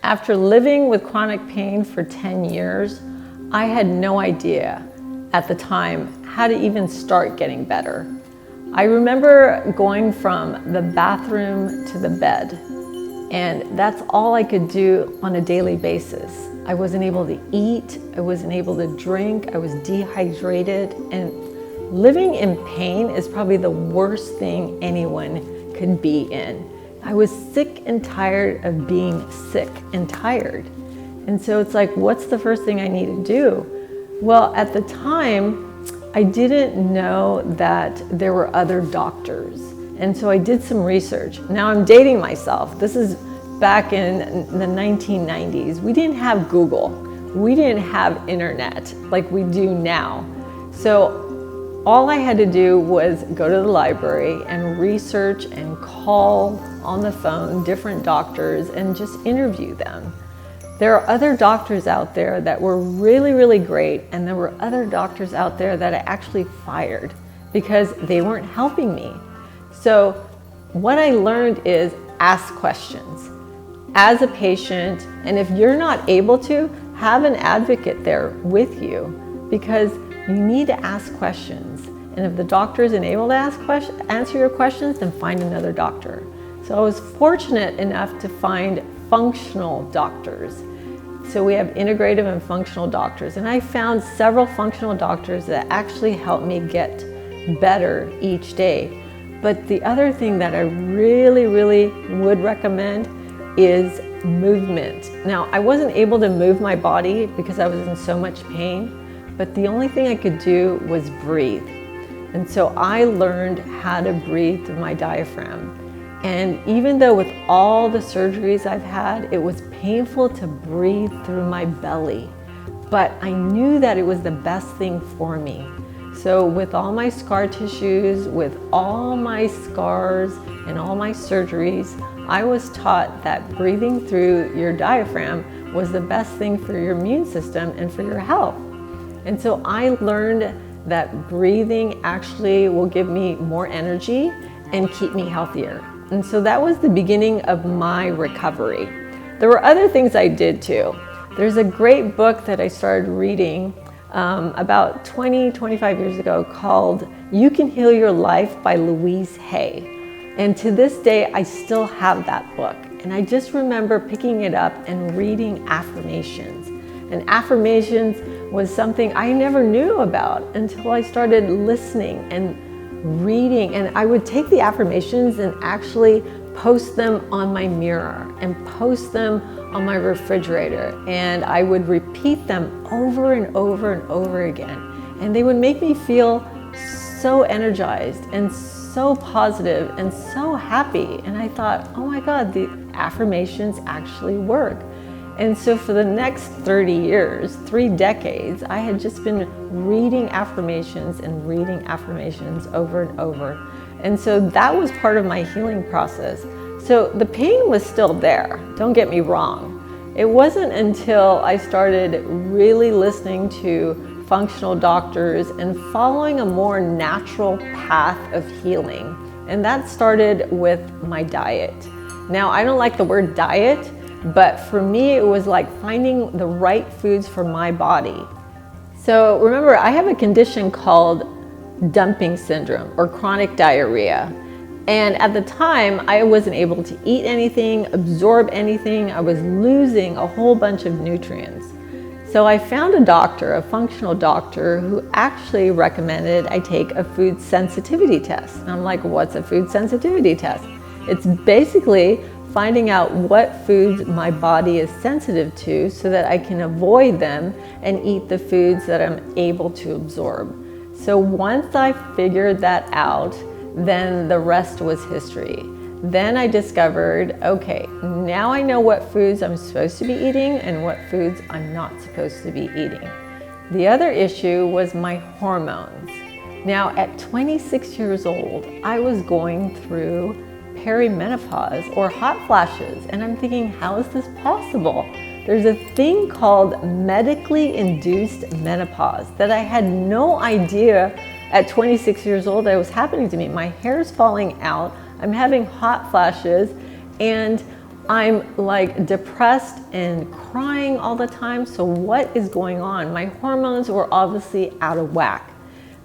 After living with chronic pain for 10 years, I had no idea at the time how to even start getting better. I remember going from the bathroom to the bed, and that's all I could do on a daily basis. I wasn't able to eat, I wasn't able to drink, I was dehydrated, and living in pain is probably the worst thing anyone could be in. I was sick and tired of being sick and tired. And so it's like, what's the first thing I need to do? Well, at the time, I didn't know that there were other doctors. And so I did some research. Now I'm dating myself. This is back in the 1990s. We didn't have Google. We didn't have internet like we do now. So all I had to do was go to the library and research and call on the phone different doctors and just interview them. There are other doctors out there that were really, really great, and there were other doctors out there that I actually fired because they weren't helping me. So what I learned is ask questions as a patient, and if you're not able to, have an advocate there with you, because you need to ask questions. And if the doctor isn't able to answer your questions, then find another doctor. So I was fortunate enough to find functional doctors. So we have integrative and functional doctors. And I found several functional doctors that actually helped me get better each day. But the other thing that I really, really would recommend is movement. Now, I wasn't able to move my body because I was in so much pain. But the only thing I could do was breathe. And so I learned how to breathe through my diaphragm. And even though with all the surgeries I've had, it was painful to breathe through my belly, but I knew that it was the best thing for me. So with all my scar tissues, with all my scars and all my surgeries, I was taught that breathing through your diaphragm was the best thing for your immune system and for your health. And so I learned that breathing actually will give me more energy and keep me healthier. And so that was the beginning of my recovery. There were other things I did too. There's a great book that I started reading about 25 years ago called You Can Heal Your Life by Louise Hay. And to this day, I still have that book. And I just remember picking it up and reading affirmations. And affirmations was something I never knew about until I started listening and reading. And I would take the affirmations and actually post them on my mirror and post them on my refrigerator. And I would repeat them over and over and over again. And they would make me feel so energized and so positive and so happy. And I thought, oh my God, the affirmations actually work. And so for the next 30 years, 3 decades, I had just been reading affirmations and reading affirmations over and over. And so that was part of my healing process. So the pain was still there, don't get me wrong. It wasn't until I started really listening to functional doctors and following a more natural path of healing. And that started with my diet. Now, I don't like the word diet, but for me, it was like finding the right foods for my body. So remember, I have a condition called dumping syndrome or chronic diarrhea. And at the time, I wasn't able to eat anything, absorb anything. I was losing a whole bunch of nutrients. So I found a doctor, a functional doctor, who actually recommended I take a food sensitivity test. And I'm like, what's a food sensitivity test? It's basically finding out what foods my body is sensitive to so that I can avoid them and eat the foods that I'm able to absorb. So once I figured that out, then the rest was history. Then I discovered, okay, now I know what foods I'm supposed to be eating and what foods I'm not supposed to be eating. The other issue was my hormones. Now at 26 years old, I was going through perimenopause or hot flashes. And I'm thinking, how is this possible? There's a thing called medically induced menopause that I had no idea at 26 years old that was happening to me. My hair is falling out, I'm having hot flashes, and I'm like depressed and crying all the time. So what is going on? My hormones were obviously out of whack.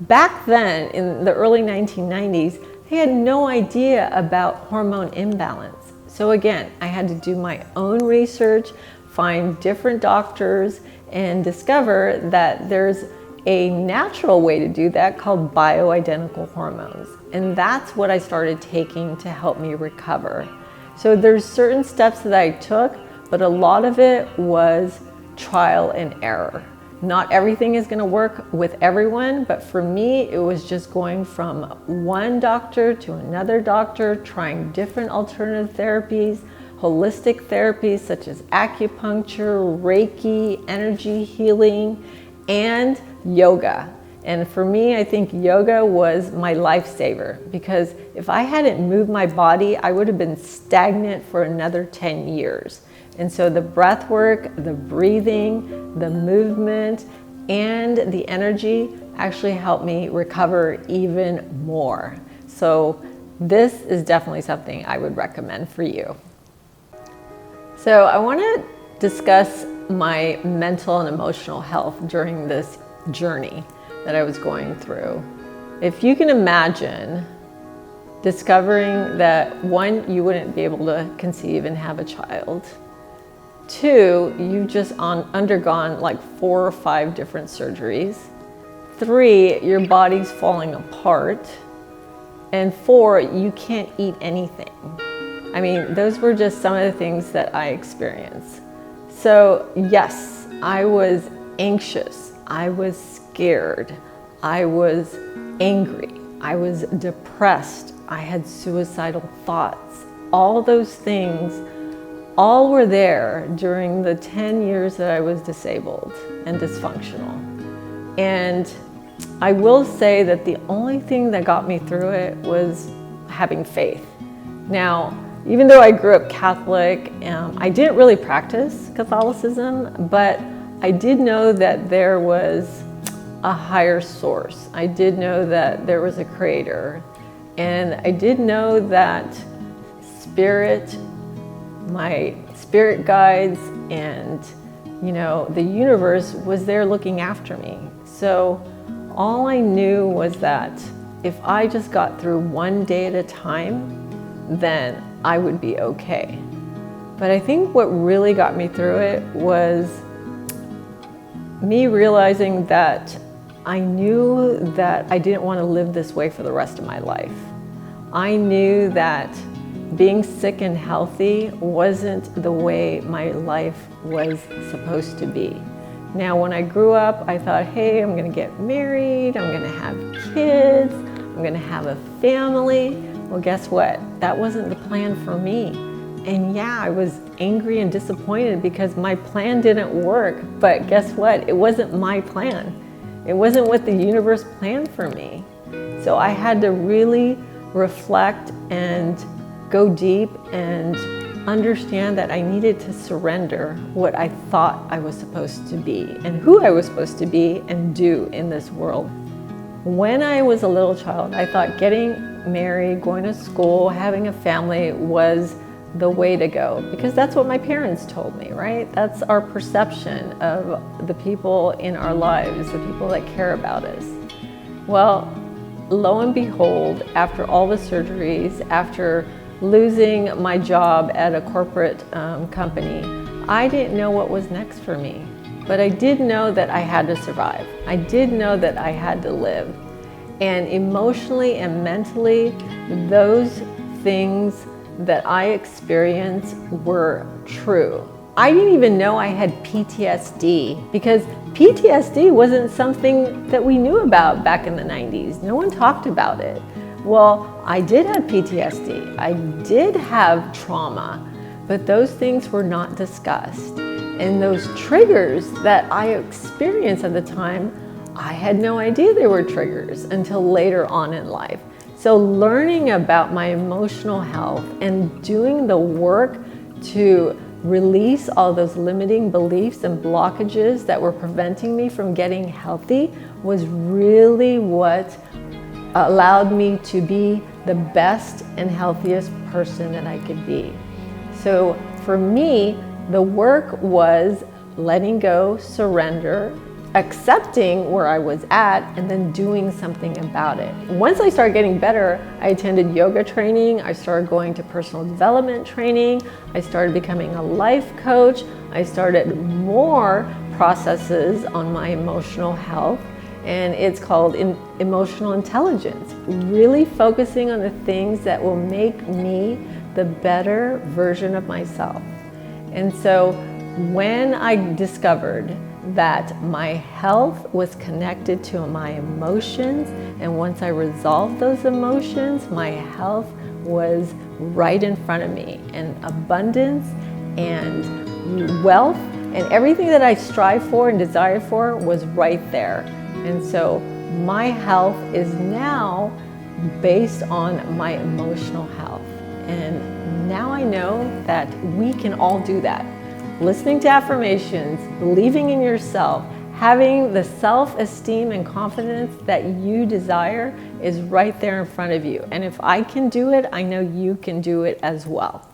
Back then, in the early 1990s, they had no idea about hormone imbalance. So again, I had to do my own research, find different doctors, and discover that there's a natural way to do that called bioidentical hormones. And that's what I started taking to help me recover. So there's certain steps that I took, but a lot of it was trial and error. Not everything is going to work with everyone, but for me, it was just going from one doctor to another doctor, trying different alternative therapies, holistic therapies such as acupuncture, Reiki, energy healing, and yoga. And for me, I think yoga was my lifesaver, because if I hadn't moved my body, I would have been stagnant for another 10 years. And so the breath work, the breathing, the movement, and the energy actually helped me recover even more. So this is definitely something I would recommend for you. So I want to discuss my mental and emotional health during this journey that I was going through. If you can imagine discovering that, one, you wouldn't be able to conceive and have a child. Two, you've just undergone like 4 or 5 different surgeries. 3, your body's falling apart. And 4, you can't eat anything. I mean, those were just some of the things that I experienced. So yes, I was anxious, I was scared, I was angry, I was depressed, I had suicidal thoughts. All those things all were there during the 10 years that I was disabled and dysfunctional. And I will say that the only thing that got me through it was having faith. Now, even though I grew up Catholic, I didn't really practice Catholicism, but I did know that there was a higher source. I did know that there was a creator. And I did know that spirit, my spirit guides, and the universe was there looking after me. So all I knew was that if I just got through one day at a time, then I would be okay. But I think what really got me through it was me realizing that I knew that I didn't want to live this way for the rest of my life. I knew that being sick and healthy wasn't the way my life was supposed to be. Now, when I grew up, I thought, hey, I'm gonna get married, I'm gonna have kids, I'm gonna have a family. Well, guess what? That wasn't the plan for me. And yeah, I was angry and disappointed because my plan didn't work. But guess what? It wasn't my plan. It wasn't what the universe planned for me. So I had to really reflect and go deep and understand that I needed to surrender what I thought I was supposed to be and who I was supposed to be and do in this world. When I was a little child, I thought getting married, going to school, having a family was the way to go, because that's what my parents told me, right? That's our perception of the people in our lives, the people that care about us. Well, lo and behold, after all the surgeries, after losing my job at a corporate company, I didn't know what was next for me. But I did know that I had to survive. I did know that I had to live. And emotionally and mentally, those things that I experienced were true. I didn't even know I had PTSD, because PTSD wasn't something that we knew about back in the 90s. No one talked about it. Well, I did have PTSD. I did have trauma, but those things were not discussed. And those triggers that I experienced at the time, I had no idea they were triggers until later on in life. So learning about my emotional health and doing the work to release all those limiting beliefs and blockages that were preventing me from getting healthy was really what allowed me to be the best and healthiest person that I could be. So for me, the work was letting go, surrender, accepting where I was at, and then doing something about it. Once I started getting better, I attended yoga training, I started going to personal development training, I started becoming a life coach, I started more processes on my emotional health, and it's called emotional intelligence, really focusing on the things that will make me the better version of myself. And so when I discovered that my health was connected to my emotions, and once I resolved those emotions, my health was right in front of me, and abundance and wealth and everything that I strive for and desire for was right there. And so my health is now based on my emotional health. And now I know that we can all do that. Listening to affirmations, believing in yourself, having the self-esteem and confidence that you desire is right there in front of you. And if I can do it, I know you can do it as well.